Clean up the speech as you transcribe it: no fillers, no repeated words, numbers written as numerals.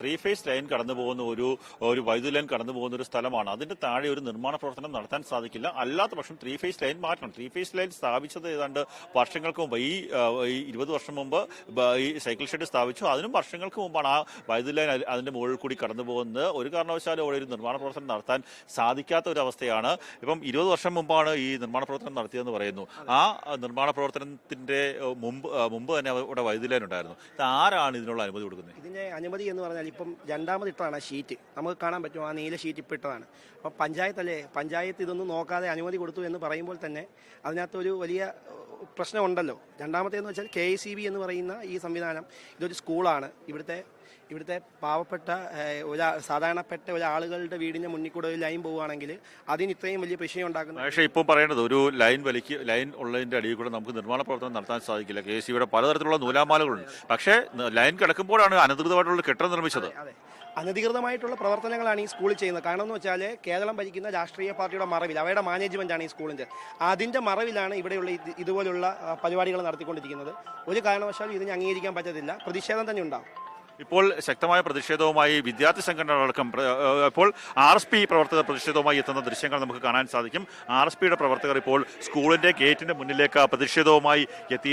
Three phase line കടന്നു പോകുന്ന ഒരു വൈദ്യുതി ലൈൻ കടന്നു പോകുന്ന ഒരു സ്ഥലമാണ്. അതിന്റെ താഴെ ഒരു നിർമ്മാണ പ്രവർത്തനം നടത്താൻ സാധിക്കില്ല. അല്ലാത്ത പക്ഷം ത്രീ ഫേസ് ലൈൻ മാറ്റണം. ത്രീ ഫേസ് ലൈൻ സ്ഥാപിച്ചത് ഏതാണ്ട് വർഷങ്ങൾക്ക് മുമ്പ്, ഈ 20 വർഷം മുമ്പ് ഈ സൈക്കിൾ ഷെഡ് സ്ഥാപിച്ചു. അതിനും വർഷങ്ങൾക്ക് മുമ്പാണ് ആ വൈദ്യുതി ലൈൻ അതിന്റെ മുകളിൽ കൂടി കടന്നു പോകുന്നത്. ഒരു കാരണവശാലും അവിടെ ഒരു നിർമ്മാണ പ്രവർത്തനം നടത്താൻ സാധിക്കാത്ത ഒരു അവസ്ഥയാണ്. ഇപ്പം 20 വർഷം മുമ്പാണ് ഈ നിർമ്മാണ പ്രവർത്തനം നടത്തിയതെന്ന് പറയുന്നു. ആ നിർമ്മാണ പ്രവർത്തനത്തിന്റെ മുമ്പ് തന്നെ അവിടെ വൈദ്യുതി ലൈൻ ഉണ്ടായിരുന്നു. ആരാണ് ഇതിനുള്ള അനുമതി കൊടുക്കുന്നത്? ഇതിന്റെ അനുമതി എന്ന് പറഞ്ഞാൽ ഇപ്പം രണ്ടാമത് ഇട്ടതാണ് ഷീറ്റ്. നമുക്ക് കാണാൻ പറ്റും, ആ നീല ഷീറ്റ് ഇപ്പം ഇട്ടതാണ്. അപ്പം പഞ്ചായത്ത് ഇതൊന്നും നോക്കാതെ അനുമതി കൊടുത്തു എന്ന് പറയുമ്പോൾ തന്നെ അതിനകത്തൊരു വലിയ പ്രശ്നമുണ്ടല്ലോ. രണ്ടാമത്തേന്ന് വെച്ചാൽ KICB എന്ന് പറയുന്ന ഈ സംവിധാനം, ഇതൊരു സ്കൂളാണ്. ഇവിടുത്തെ പാവപ്പെട്ട സാധാരണപ്പെട്ട ഒരാളുകളുടെ വീടിന്റെ മുന്നിൽ കൂടെ ഒരു ലൈൻ പോവുകയാണെങ്കിൽ അതിന് ഇത്രയും വലിയ പ്രശ്നം ഉണ്ടാക്കുന്നത്. പക്ഷേ ഇപ്പോൾ പറയുന്നത് ഒരു ലൈൻ ഉള്ളതിന്റെ അടിയിൽ കൂടെ നമുക്ക് നിർമ്മാണ പ്രവർത്തനം നടത്താൻ സാധിക്കില്ല. KICBയുടെ പലതരത്തിലുള്ള നൂലാമാലകളുണ്ട്. പക്ഷേ ലൈൻ കിടക്കുമ്പോഴാണ് അനധികൃതമായിട്ടുള്ള കെട്ടിടം നിർമ്മിച്ചത്. അതെ, അനധികൃതമായിട്ടുള്ള പ്രവർത്തനങ്ങളാണ് ഈ സ്കൂളിൽ ചെയ്യുന്നത്. കാരണം എന്ന് വെച്ചാൽ കേരളം ഭരിക്കുന്ന രാഷ്ട്രീയ പാർട്ടിയുടെ മറവിൽ, അവരുടെ മാനേജ്മെന്റാണ് ഈ സ്കൂളിന്റെ, അതിന്റെ മറവിലാണ് ഇവിടെയുള്ള ഇതുപോലുള്ള പരിപാടികൾ നടത്തിക്കൊണ്ടിരിക്കുന്നത്. ഒരു കാരണവശാലും ഇതിനെ അംഗീകരിക്കാൻ പറ്റത്തില്ല. പ്രതിഷേധം തന്നെ ഉണ്ടാവും. ഇപ്പോൾ ശക്തമായ പ്രതിഷേധവുമായി വിദ്യാർത്ഥി സംഘടനകളടക്കം ഇപ്പോൾ RSP പ്രവർത്തകർ പ്രതിഷേധവുമായി എത്തുന്ന ദൃശ്യങ്ങൾ നമുക്ക് കാണാൻ സാധിക്കും. RSPയുടെ പ്രവർത്തകർ ഇപ്പോൾ സ്കൂളിന്റെ ഗേറ്റിന്റെ മുന്നിലേക്ക് പ്രതിഷേധവുമായി എത്തിയിരിക്കും.